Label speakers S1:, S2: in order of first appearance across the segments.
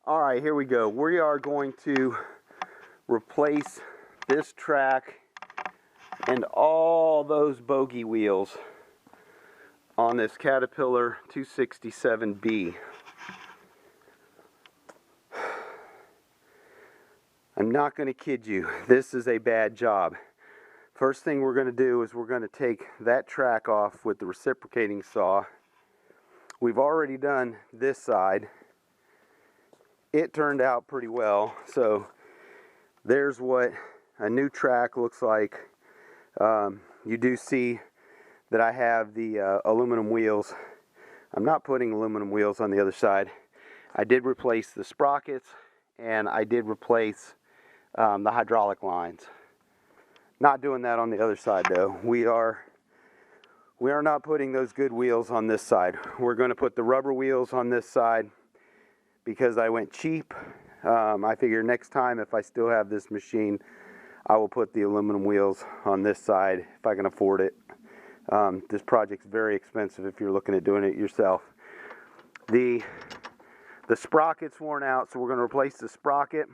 S1: All right, here we go. We are going to replace this track and all those bogey wheels on this Caterpillar 267B. I'm not going to kid you, this is a bad job. First thing we're going to do is we're going to take that track off with the reciprocating saw. We've already done this side. It turned out pretty well, so there's what a new track looks like. You do see that I have the aluminum wheels. I'm not putting aluminum wheels on the other side. I did replace the sprockets and I did replace the hydraulic lines. Not doing that on the other side though. We are not putting those good wheels on this side. We're going to put the rubber wheels on this side because I went cheap. I figure next time if I still have this machine, I will put the aluminum wheels on this side if I can afford it. This project's very expensive if you're looking at doing it yourself. The sprocket's worn out, so we're going to replace the sprocket.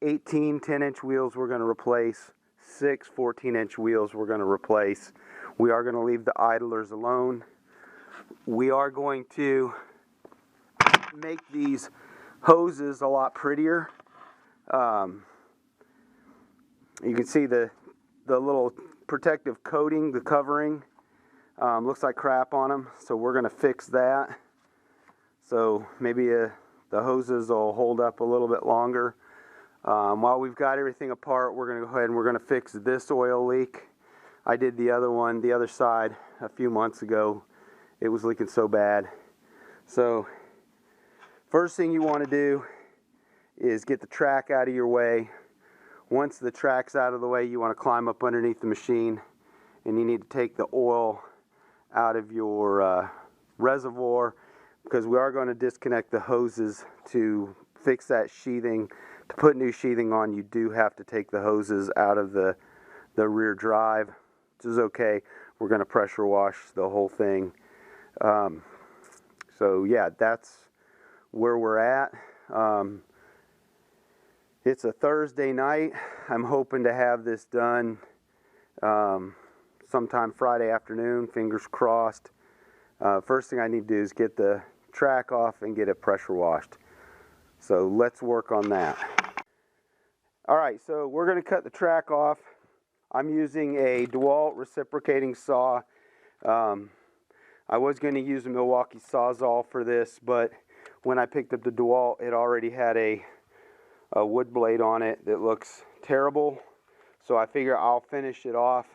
S1: 18 10-inch wheels we're going to replace. 6 14-inch wheels we're going to replace. We are going to leave the idlers alone. We are going to make these hoses a lot prettier. You can see the little protective coating, the covering, looks like crap on them, so we're going to fix that. So maybe the hoses will hold up a little bit longer. While we've got everything apart, we're going to go ahead and we're going to fix this oil leak. I did the other one, the other side, a few months ago. It was leaking so bad. So first thing you want to do is get the track out of your way. Once the track's out of the way, you want to climb up underneath the machine and you need to take the oil out of your reservoir, because we are going to disconnect the hoses to fix that sheathing. To put new sheathing on, you do have to take the hoses out of the rear drive, which is okay. We're going to pressure wash the whole thing. So yeah, that's where we're at. It's a Thursday night. I'm hoping to have this done sometime Friday afternoon, fingers crossed. First thing I need to do is get the track off and get it pressure washed. So let's work on that. Alright, so we're going to cut the track off. I'm using a DeWalt reciprocating saw. I was going to use a Milwaukee Sawzall for this, but when I picked up the DeWalt, it already had a wood blade on it that looks terrible. So I figure I'll finish it off.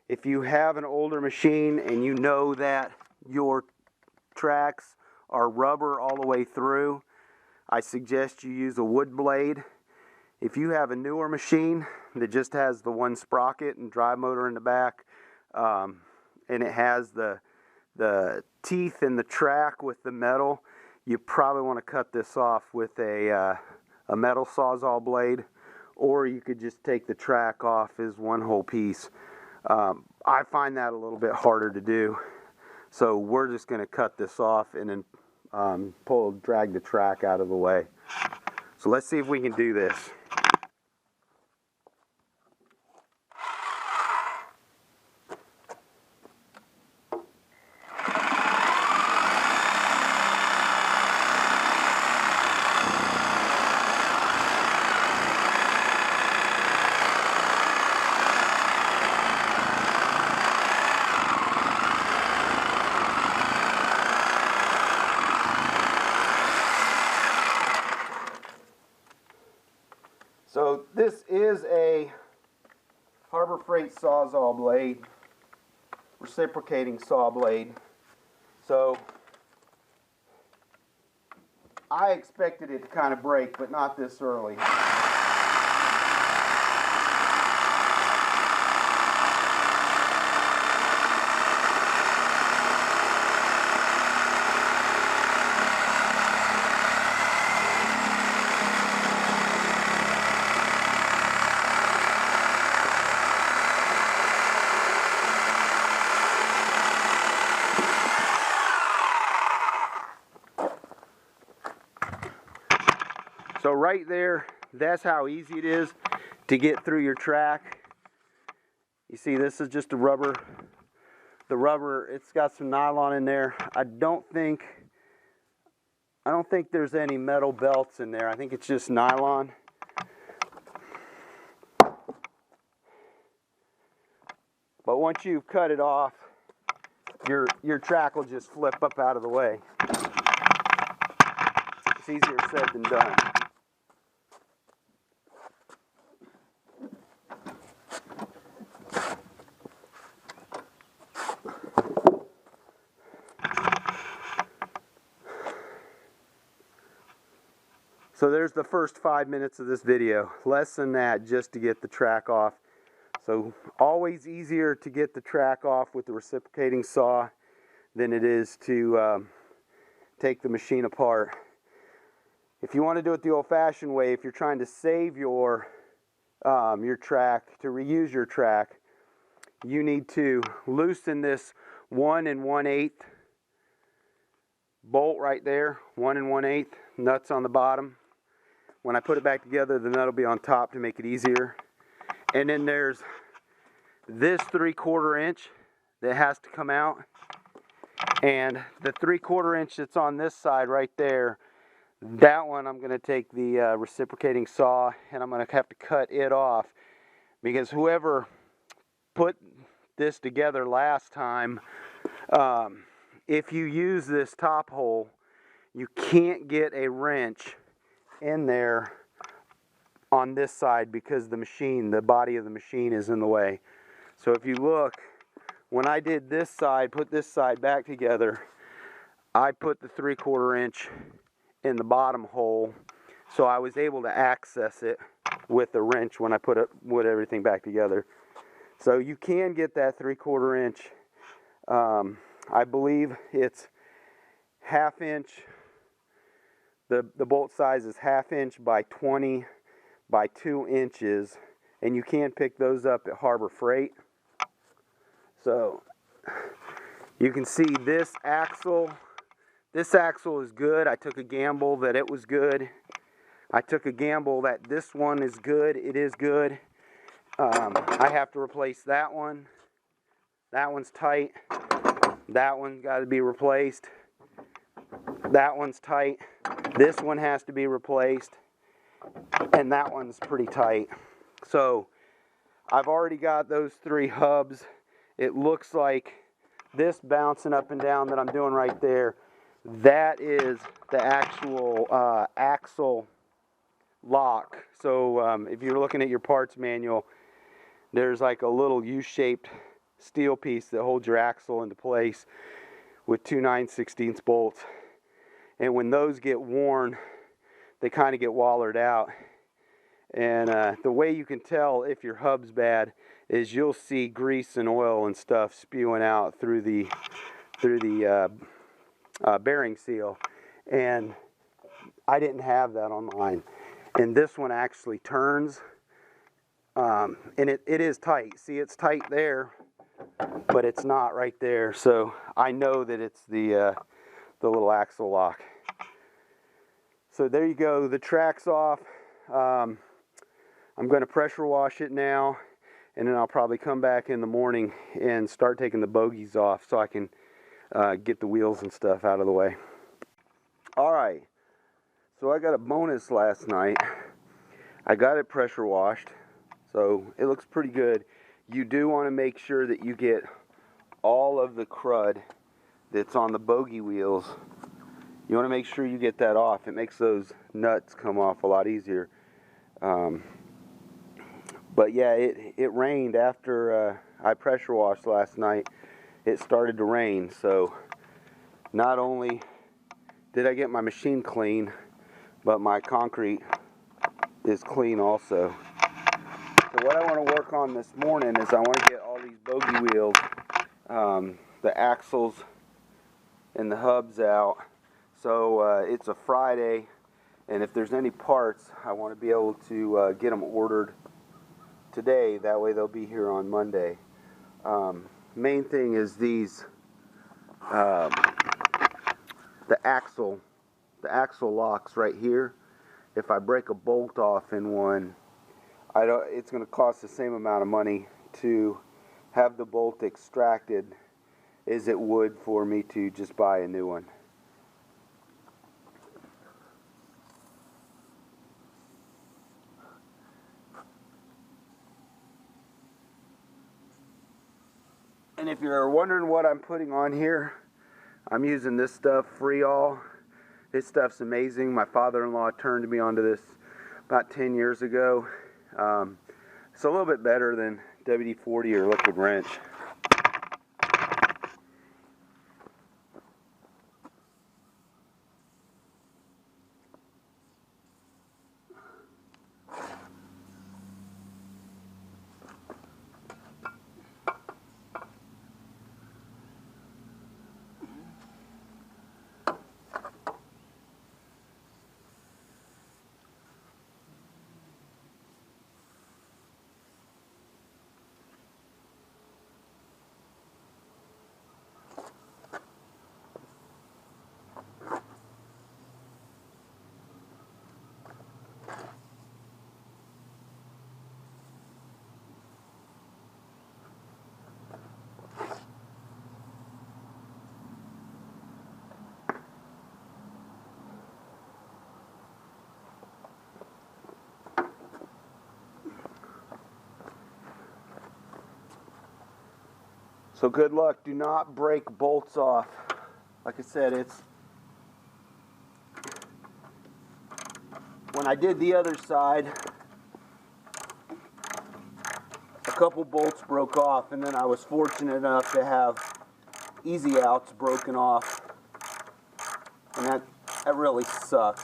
S1: If you have an older machine and you know that your tracks are rubber all the way through, I suggest you use a wood blade. If you have a newer machine that just has the one sprocket and drive motor in the back, and it has the teeth in the track with the metal, you probably want to cut this off with a metal Sawzall blade, or you could just take the track off as one whole piece. I find that a little bit harder to do, so we're just going to cut this off and then drag the track out of the way. So let's see if we can do this. So this is a Harbor Freight Sawzall blade, reciprocating saw blade. So I expected it to kind of break, but not this early. So right there, that's how easy it is to get through your track. You see, this is just a rubber. The rubber, it's got some nylon in there. I don't think there's any metal belts in there. I think it's just nylon. But once you've cut it off, your track will just flip up out of the way. It's easier said than done. So there's the first 5 minutes of this video. Less than that just to get the track off. So always easier to get the track off with the reciprocating saw than it is to take the machine apart. If you want to do it the old-fashioned way, if you're trying to save your track, to reuse your track, you need to loosen this 1 1/8 bolt right there, 1 1/8, nuts on the bottom. When I put it back together, the nut will be on top to make it easier. And then there's this 3/4 inch that has to come out. And the 3/4 inch that's on this side right there, that one I'm going to take the reciprocating saw and I'm going to have to cut it off. Because whoever put this together last time, if you use this top hole, you can't get a wrench in there on this side because the body of the machine is in the way. So if you look, when I did this side, put this side back together, I put the 3/4 inch in the bottom hole, so I was able to access it with the wrench when I put everything back together. So you can get that 3/4 inch. I believe it's 1/2 inch. The bolt size is 1/2 inch by 20 by 2 inches, and you can pick those up at Harbor Freight. So you can see this axle. This axle is good. I took a gamble that it was good. I took a gamble that this one is good. It is good. I have to replace that one. That one's tight. That one's got to be replaced. That one's tight. This one has to be replaced. And that one's pretty tight. So I've already got those 3 hubs. It looks like this bouncing up and down that I'm doing right there, that is the actual axle lock. So if you're looking at your parts manual, there's like a little U-shaped steel piece that holds your axle into place with 2 9/16 bolts. And when those get worn, they kind of get wallered out. And the way you can tell if your hub's bad is you'll see grease and oil and stuff spewing out through the bearing seal. And I didn't have that on mine. And this one actually turns, and it is tight. See, it's tight there, but it's not right there. So I know that it's the little axle lock. So there you go. The track's off. I'm going to pressure wash it now, and then I'll probably come back in the morning and start taking the bogies off so I can get the wheels and stuff out of the way. Alright, so I got a bonus last night. I got it pressure washed, so it looks pretty good. You do want to make sure that you get all of the crud that's on the bogie wheels. You want to make sure you get that off. It makes those nuts come off a lot easier. But yeah, it rained after I pressure washed last night. It started to rain, so not only did I get my machine clean, but my concrete is clean also. So what I want to work on this morning is I want to get all these bogie wheels, the axles and the hubs out. So it's a Friday, and if there's any parts, I want to be able to get them ordered today. That way they'll be here on Monday. Main thing is these, the axle locks right here, if I break a bolt off in one, it's going to cost the same amount of money to have the bolt extracted as it would for me to just buy a new one. And if you're wondering what I'm putting on here, I'm using this stuff, Freeall. This stuff's amazing. My father-in-law turned me onto this about 10 years ago. It's a little bit better than WD-40 or liquid wrench. So good luck. Do not break bolts off. Like I said, when I did the other side, a couple bolts broke off, and then I was fortunate enough to have easy outs broken off, and that really sucks.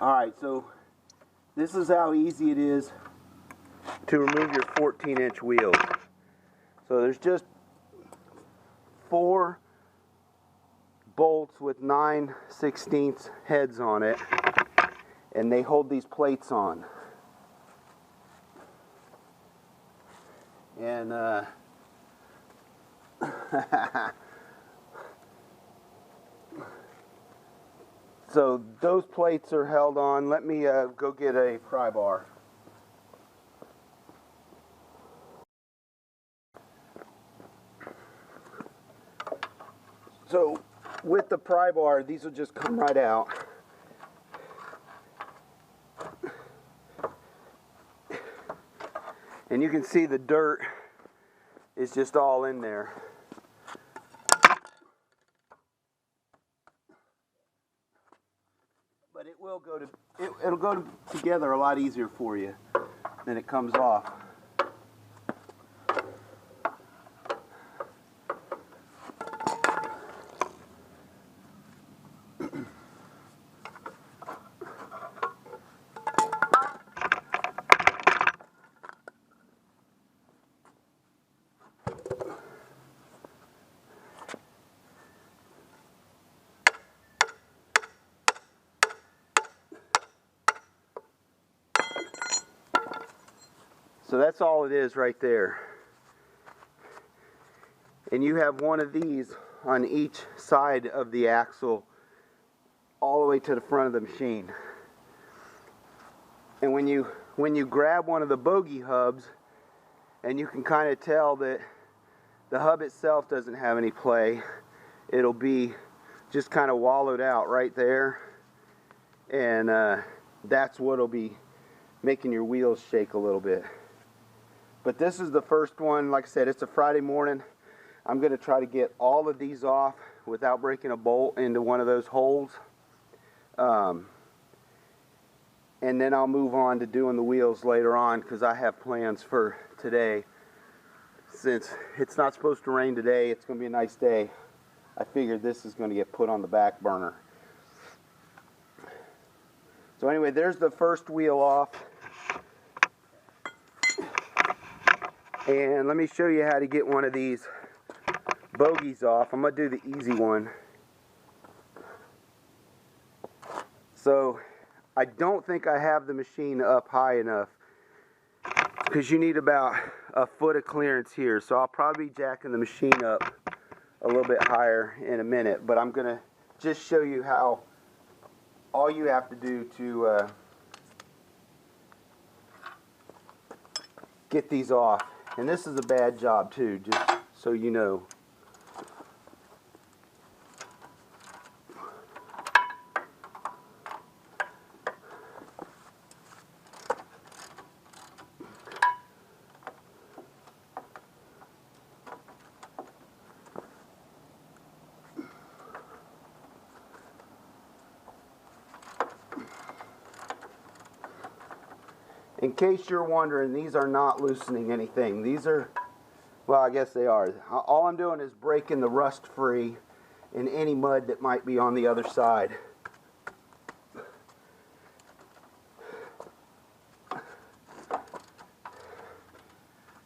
S1: Alright, so this is how easy it is to remove your 14-inch wheels. So there's just 4 bolts with 9/16 heads on it, and they hold these plates on. And so those plates are held on. Let me go get a Prybar. So with the Prybar, these will just come right out. And you can see the dirt is just all in there. But it will go to, it'll go together a lot easier for you than it comes off. So that's all it is right there. And you have one of these on each side of the axle all the way to the front of the machine. And when you grab one of the bogie hubs, and you can kind of tell that the hub itself doesn't have any play, it'll be just kind of wallowed out right there, and that's what'll be making your wheels shake a little bit. But this is the first one. Like I said, it's a Friday morning. I'm going to try to get all of these off without breaking a bolt into one of those holes. And then I'll move on to doing the wheels later on, because I have plans for today. Since it's not supposed to rain today, it's going to be a nice day. I figured this is going to get put on the back burner. So anyway, there's the first wheel off. And let me show you how to get one of these bogies off. I'm going to do the easy one. So I don't think I have the machine up high enough, because you need about a foot of clearance here. So I'll probably be jacking the machine up a little bit higher in a minute. But I'm going to just show you how all you have to do to get these off. And this is a bad job too, just so you know. In case you're wondering, these are not loosening anything. These are, well, I guess they are. All I'm doing is breaking the rust free in any mud that might be on the other side.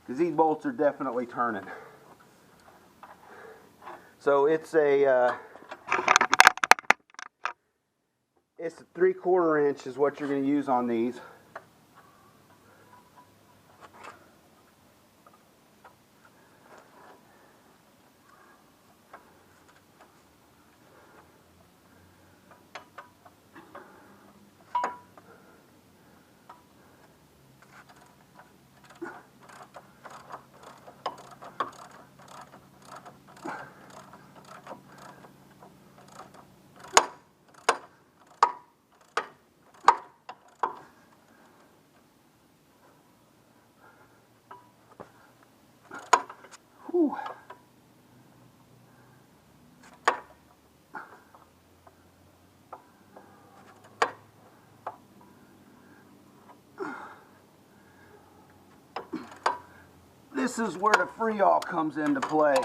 S1: Because these bolts are definitely turning. So it's a 3/4 inch is what you're going to use on these. Whew. This is where the free-all comes into play.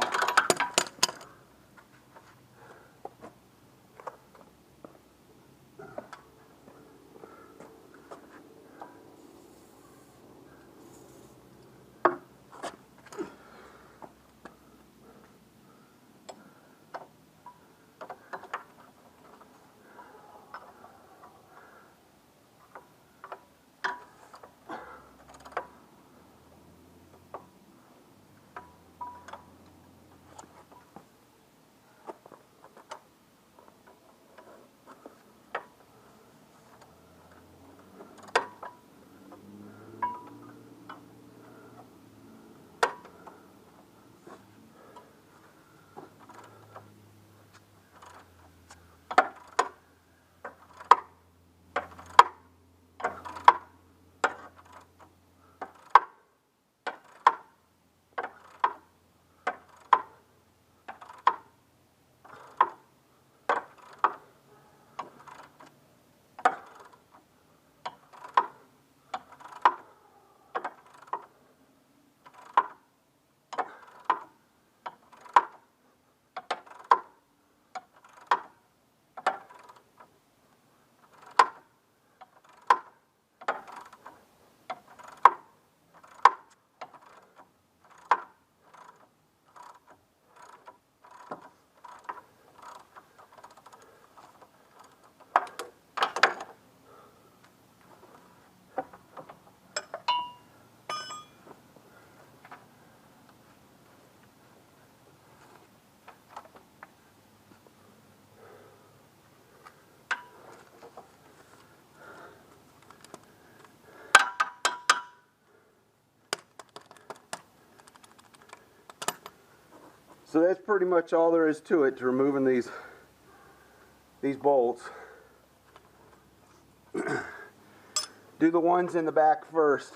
S1: So that's pretty much all there is to it, to removing these bolts. Do the ones in the back first.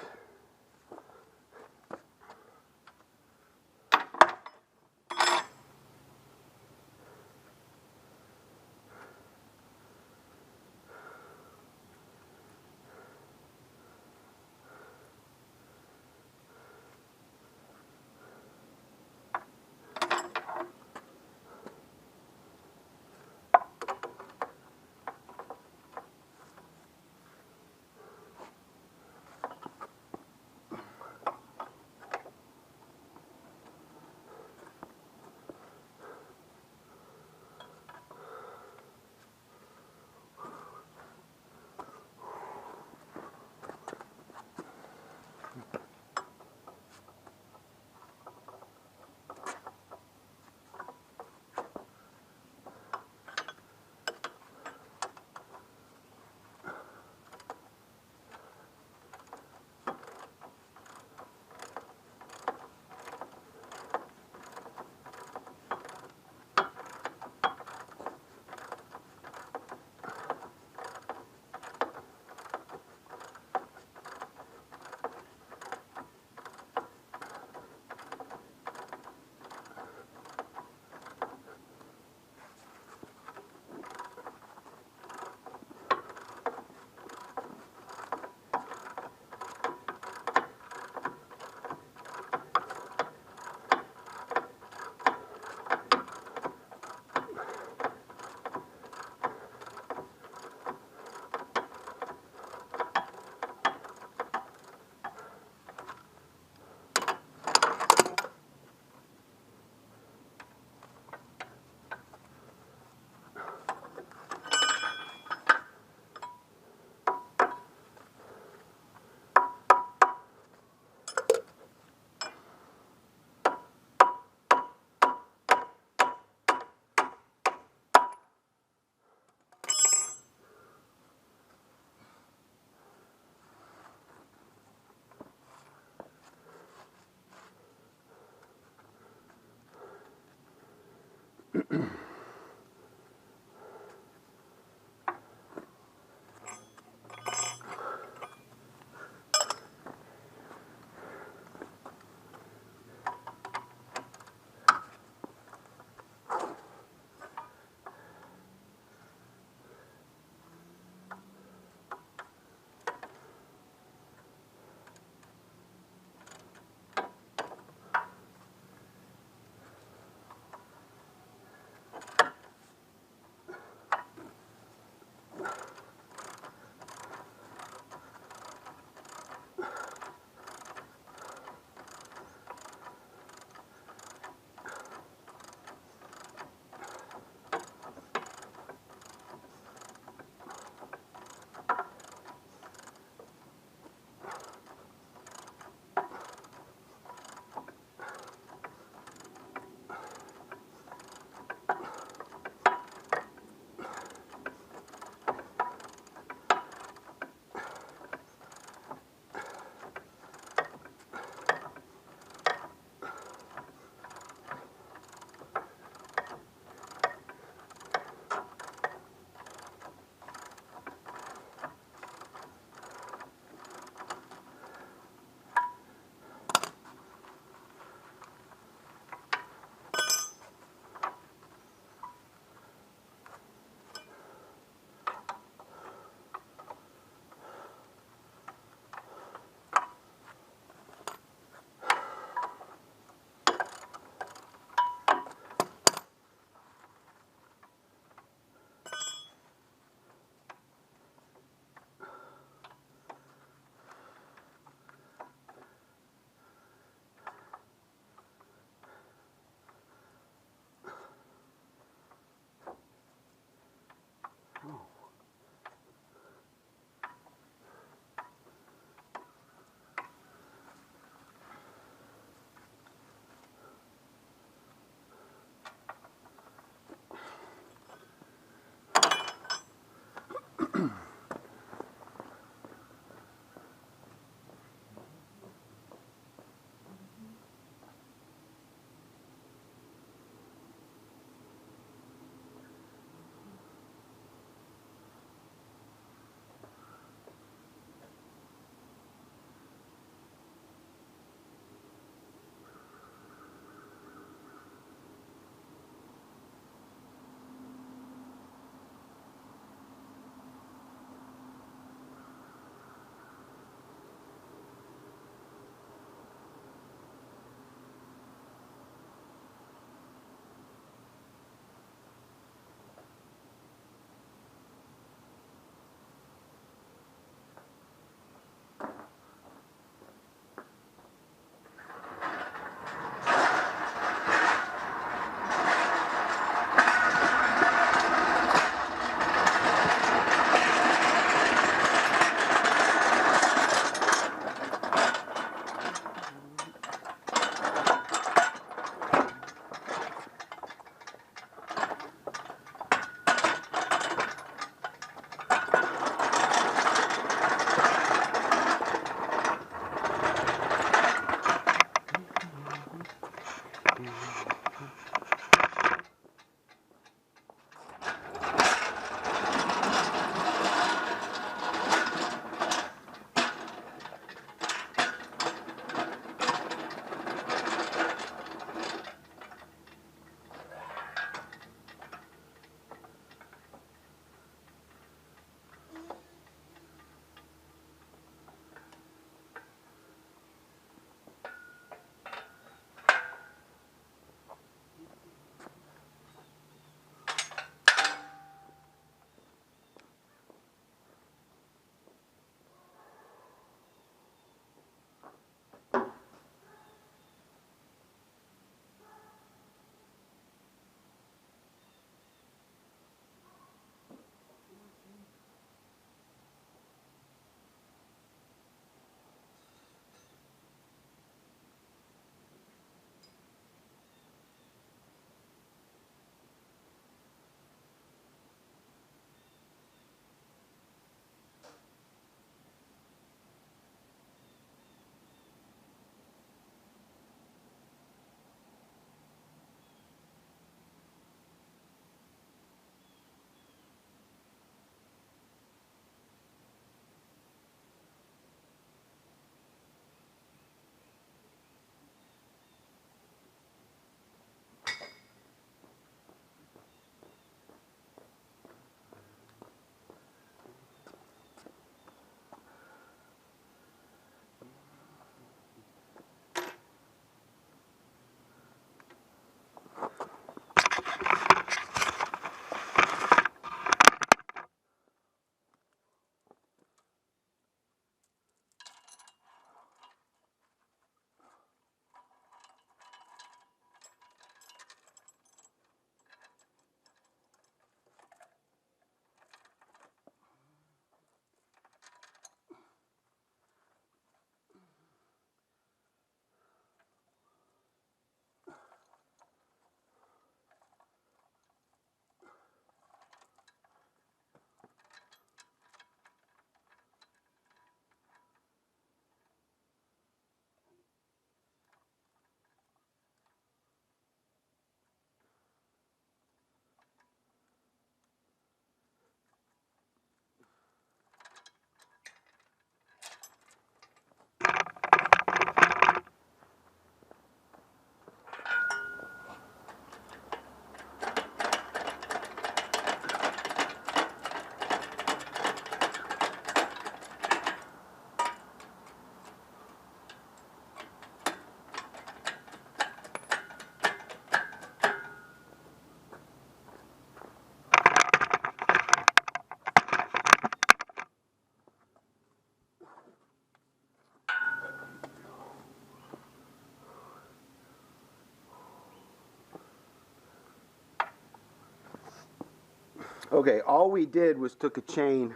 S1: Okay, all we did was took a chain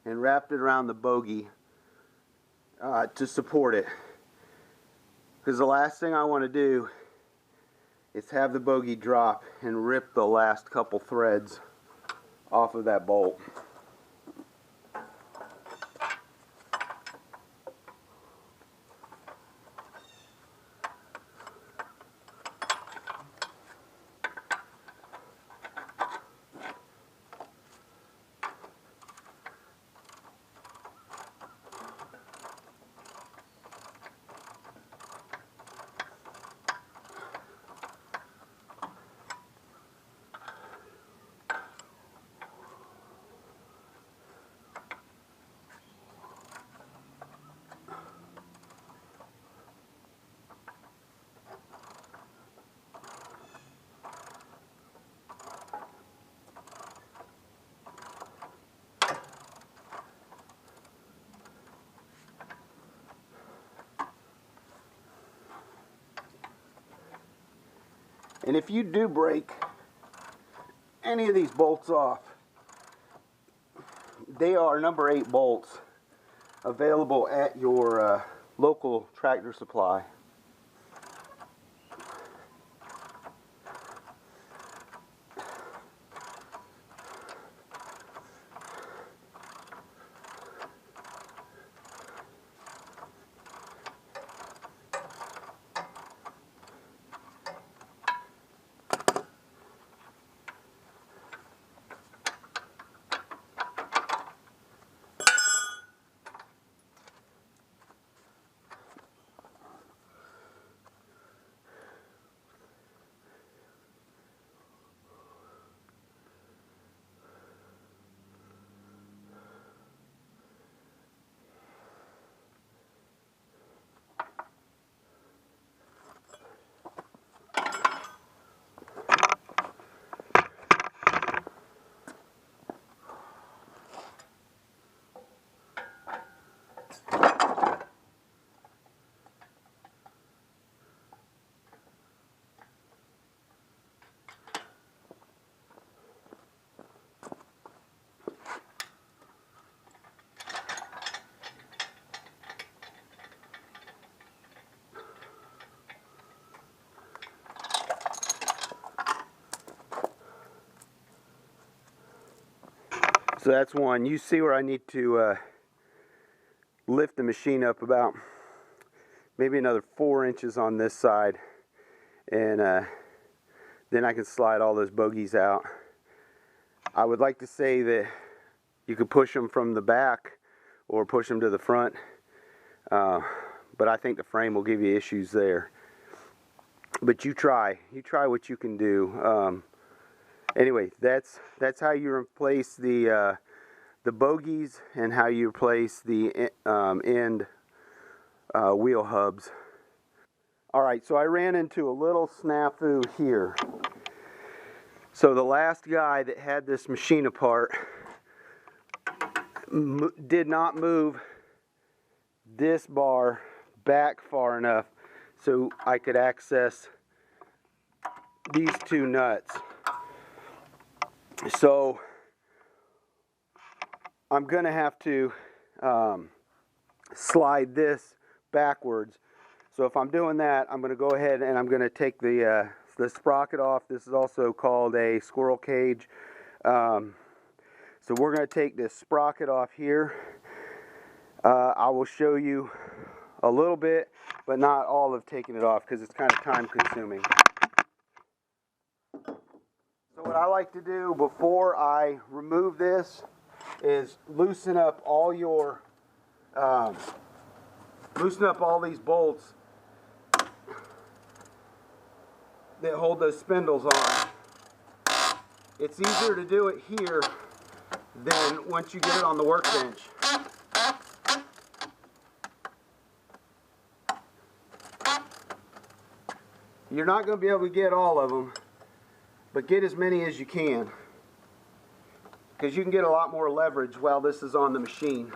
S1: and wrapped it around the bogie to support it. Because the last thing I want to do is have the bogie drop and rip the last couple threads off of that bolt. And if you do break any of these bolts off, they are number 8 bolts available at your local Tractor Supply. So that's one. You see where I need to lift the machine up about maybe another 4 inches on this side, and then I can slide all those bogies out. I would like to say that you could push them from the back or push them to the front, but I think the frame will give you issues there. But you try what you can do. Anyway, that's how you replace the bogies and how you replace the end wheel hubs. Alright, so I ran into a little snafu here. So the last guy that had this machine apart did not move this bar back far enough so I could access these 2 nuts. So I'm going to have to slide this backwards. So if I'm doing that, I'm going to go ahead and I'm going to take the sprocket off. This is also called a squirrel cage. So we're going to take this sprocket off here. I will show you a little bit, but not all of taking it off because it's kind of time consuming. So what I like to do before I remove this is loosen up all these bolts that hold those spindles on. It's easier to do it here than once you get it on the workbench. You're not going to be able to get all of them, but get as many as you can, because you can get a lot more leverage while this is on the machine.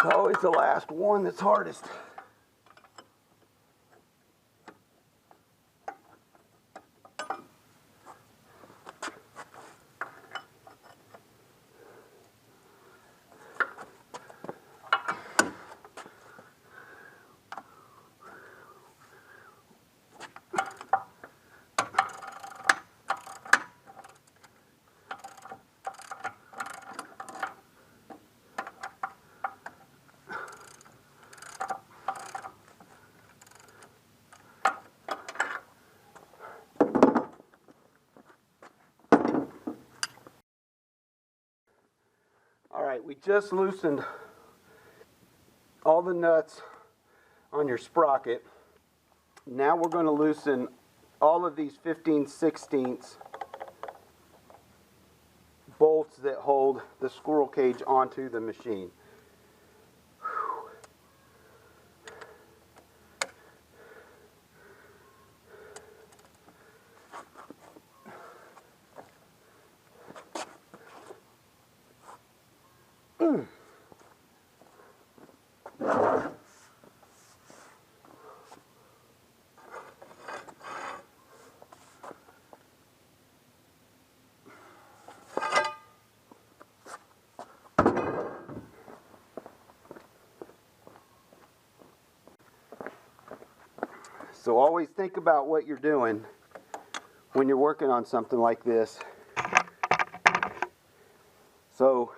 S1: It's always the last one that's hardest. Alright, we just loosened all the nuts on your sprocket. Now we're going to loosen all of these 15/16 bolts that hold the squirrel cage onto the machine. So always think about what you're doing when you're working on something like this. So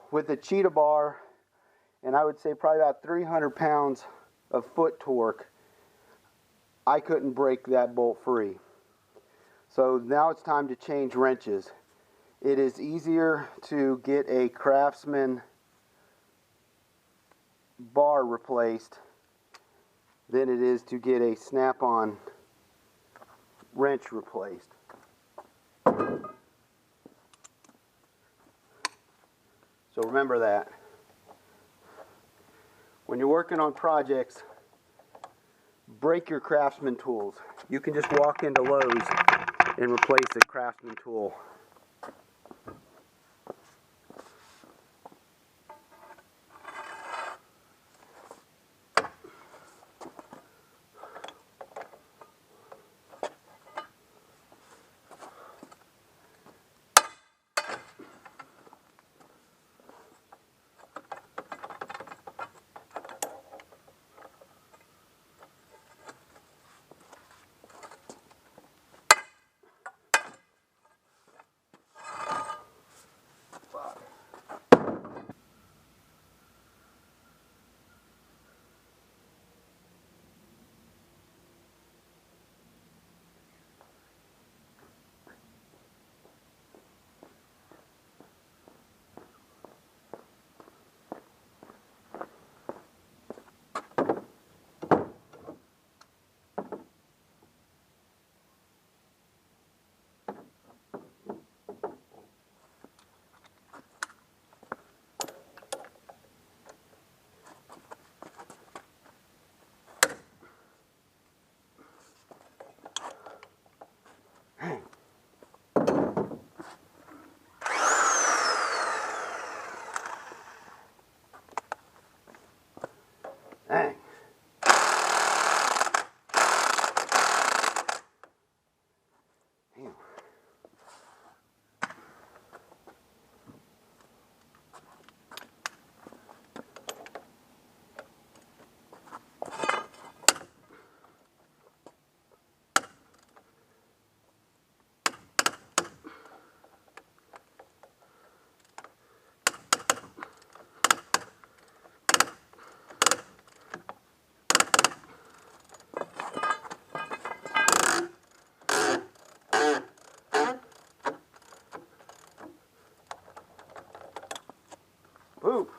S1: with a cheetah bar, and I would say probably about 300 pounds of foot torque, I couldn't break that bolt free. So now it's time to change wrenches. It is easier to get a Craftsman bar replaced than it is to get a snap-on wrench replaced. So remember that. When you're working on projects, break your Craftsman tools. You can just walk into Lowe's and replace a Craftsman tool. Dang. Damn. Poop.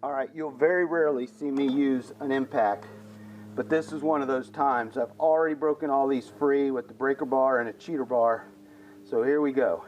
S1: Alright, you'll very rarely see me use an impact, but this is one of those times. I've already broken all these free with the breaker bar and a cheater bar, so here we go.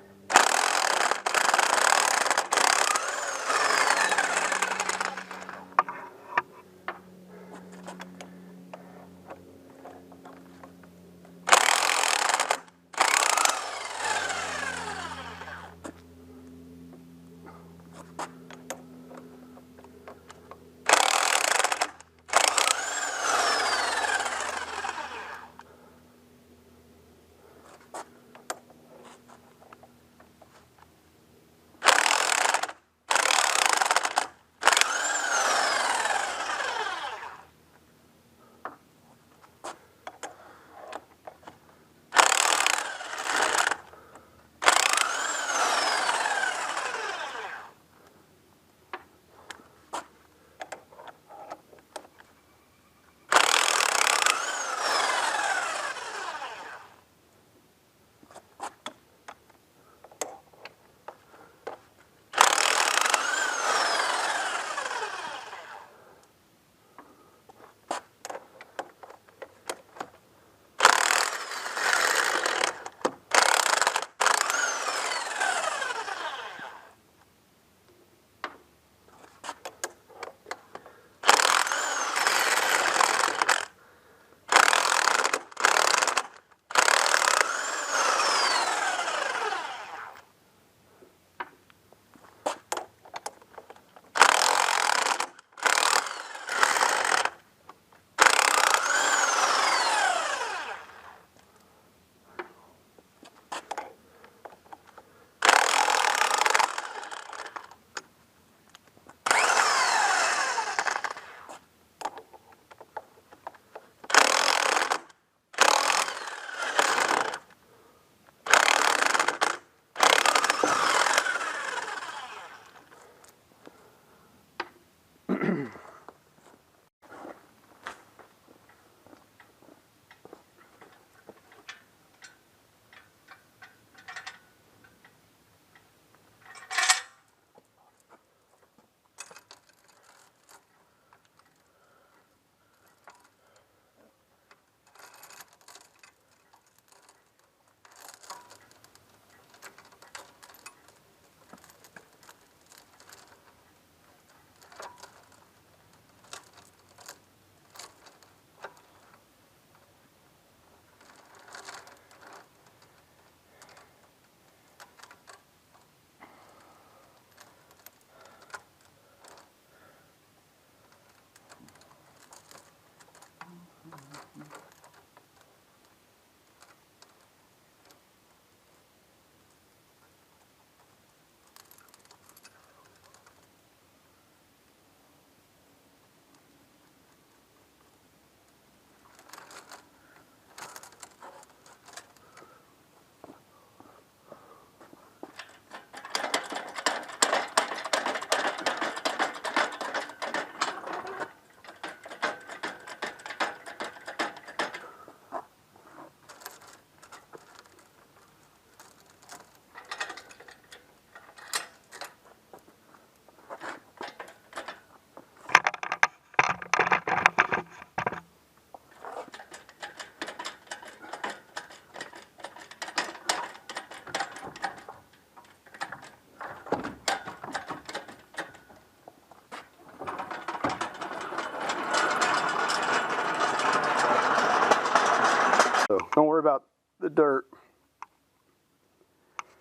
S1: So don't worry about the dirt.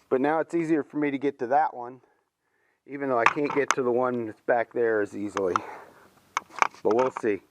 S1: But now it's easier for me to get to that one, even though I can't get to the one that's back there as easily. But we'll see.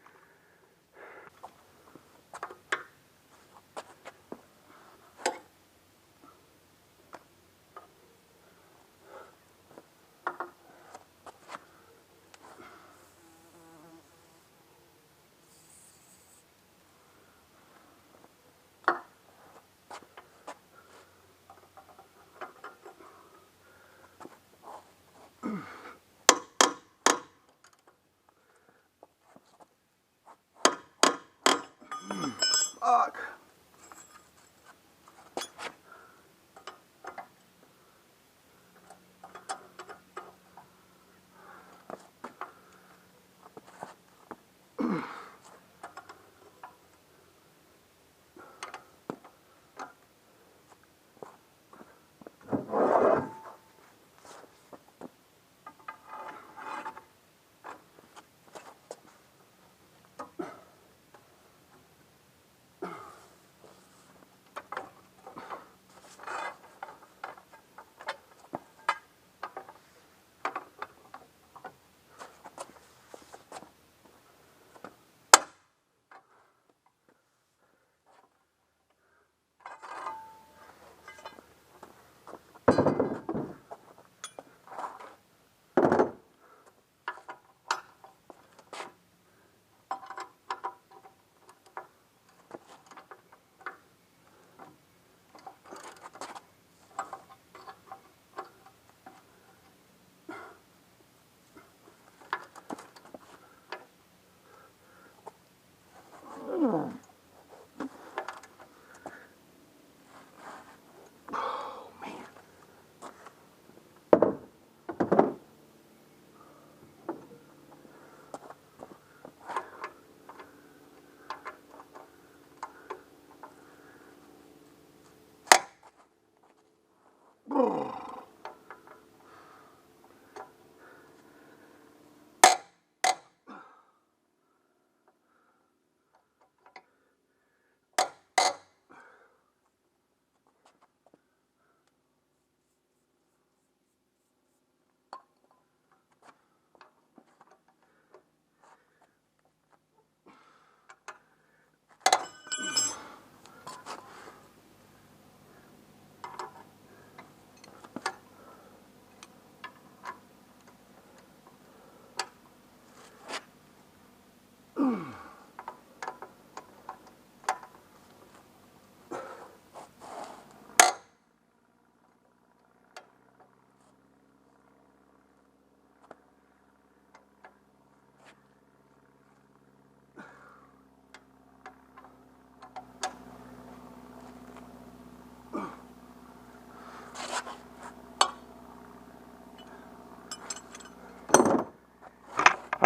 S1: Fuck.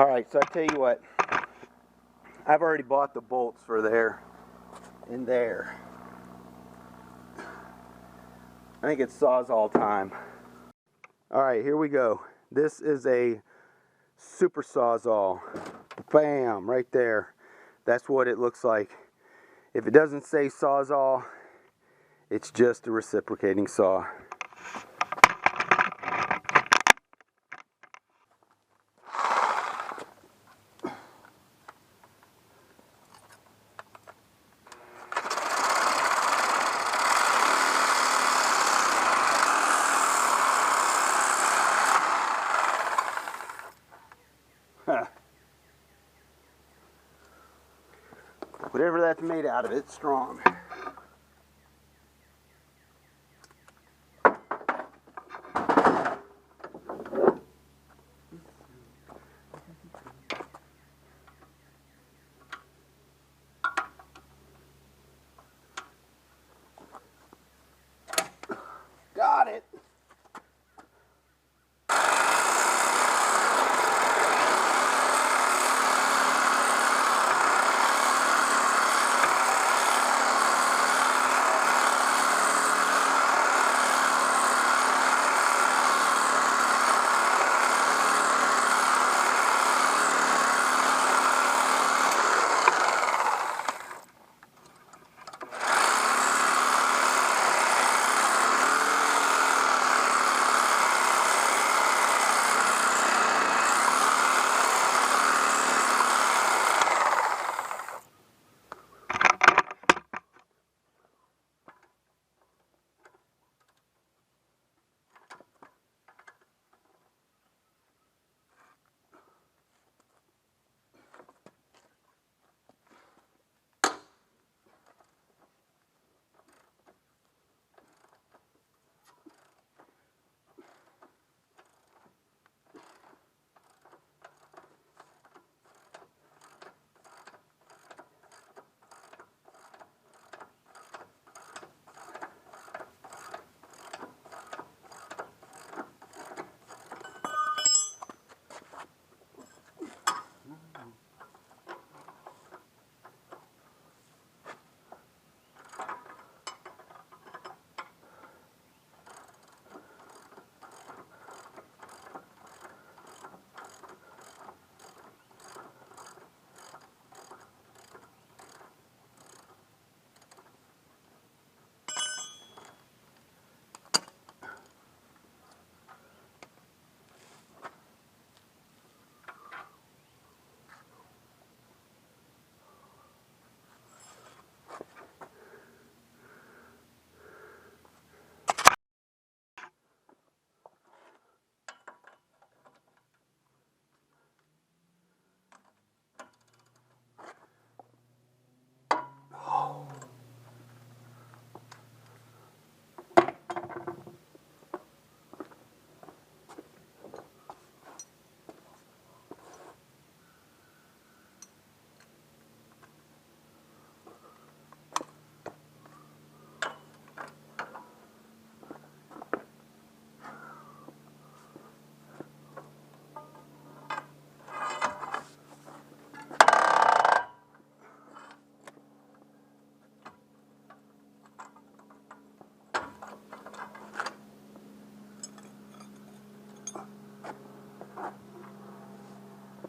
S1: Alright, so I tell you what, I've already bought the bolts for there and there. I think it's Sawzall time. Alright, here we go. This is a super Sawzall. Bam, right there. That's what it looks like. If it doesn't say Sawzall, it's just a reciprocating saw. Whatever that's made out of, it's strong. Got it.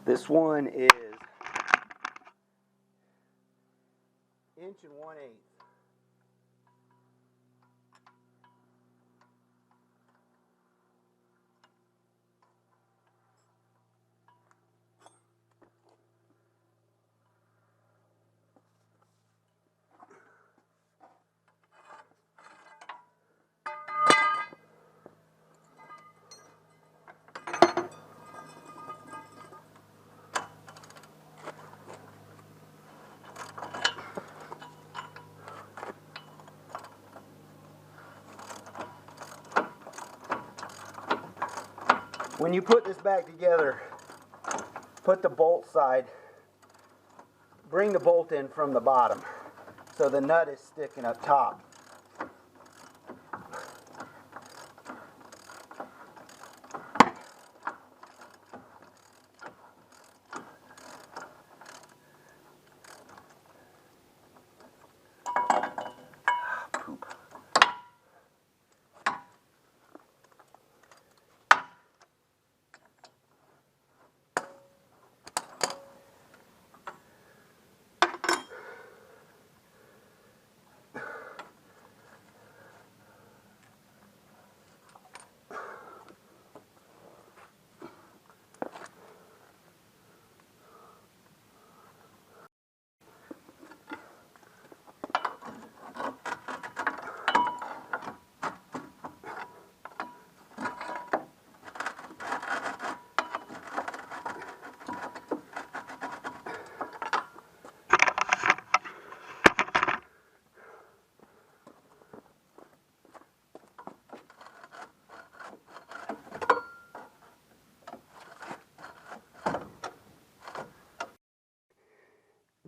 S1: This one is 1 1/8 inch. When you put this back together, put the bolt side, bring the bolt in from the bottom so the nut is sticking up top.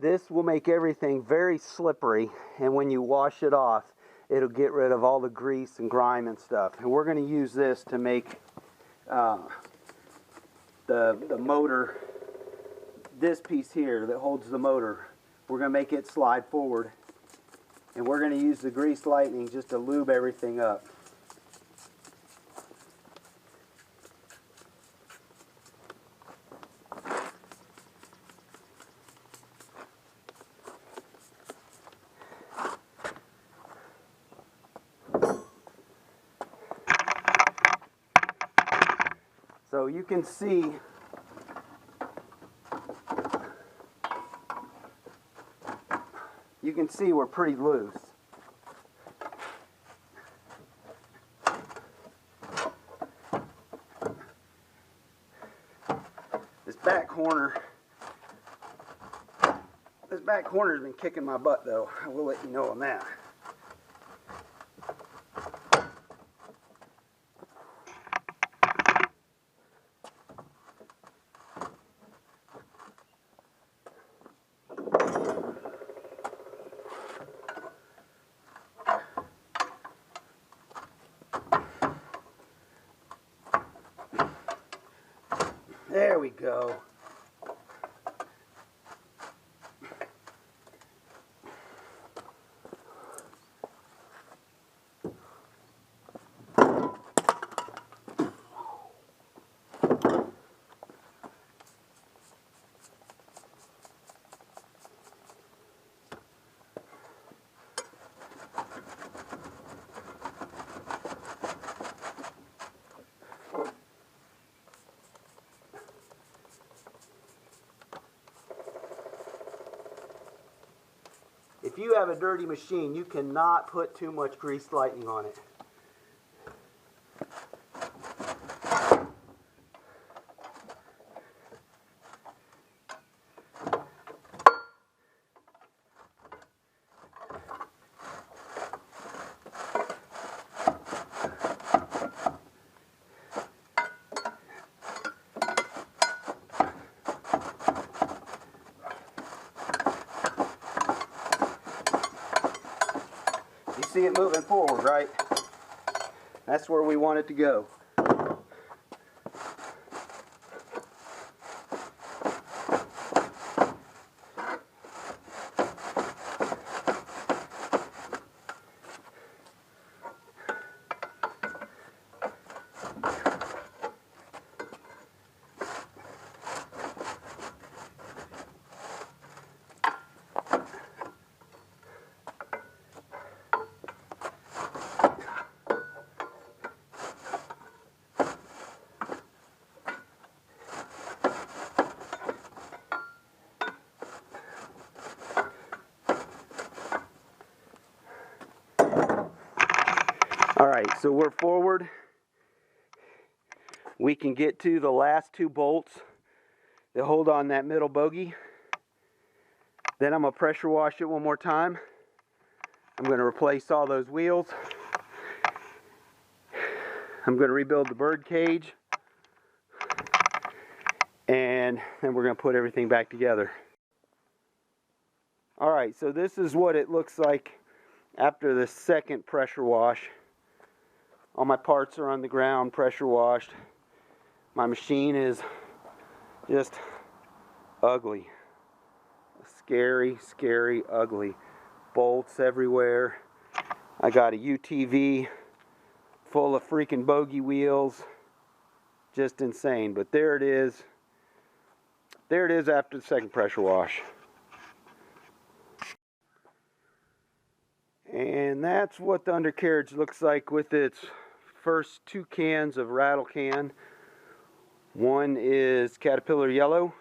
S1: This will make everything very slippery, and when you wash it off, it'll get rid of all the grease and grime and stuff. And we're going to use this to make the motor, this piece here that holds the motor, we're going to make it slide forward. And we're going to use the grease lightning just to lube everything up. So you can see we're pretty loose. This back corner has been kicking my butt though. I will let you know on that. There we go. If you have a dirty machine, you cannot put too much grease lightning on it. See it moving forward, right? That's where we want it to go. Alright, so we're forward. We can get to the last two bolts that hold on that middle bogie. Then I'm going to pressure wash it one more time. I'm going to replace all those wheels. I'm going to rebuild the bird cage. And then we're going to put everything back together. Alright, so this is what it looks like after the second pressure wash. All my parts are on the ground, pressure washed. My machine is just ugly. Scary, scary, ugly. Bolts everywhere. I got a UTV full of freaking bogey wheels. Just insane. But there it is. There it is after the second pressure wash. And that's what the undercarriage looks like with its first two cans of rattle can. One is Caterpillar Yellow,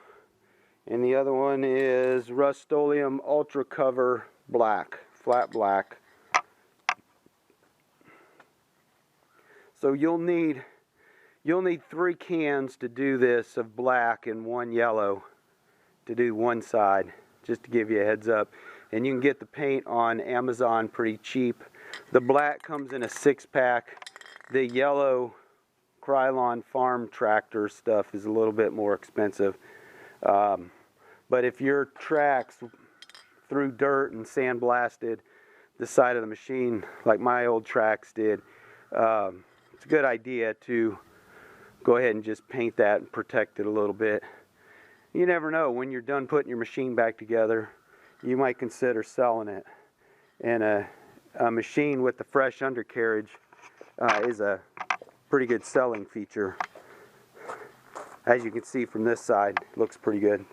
S1: and the other one is Rust-Oleum Ultra Cover Black, flat black. So you'll need 3 cans to do this of black and 1 yellow to do one side, just to give you a heads up. And you can get the paint on Amazon pretty cheap. The black comes in a 6-pack. The yellow Krylon farm tractor stuff is a little bit more expensive. But if your tracks through dirt and sandblasted the side of the machine like my old tracks did, it's a good idea to go ahead and just paint that and protect it a little bit. You never know, when you're done putting your machine back together, you might consider selling it. And a machine with the fresh undercarriage is a pretty good selling feature. As you can see from this side, it looks pretty good.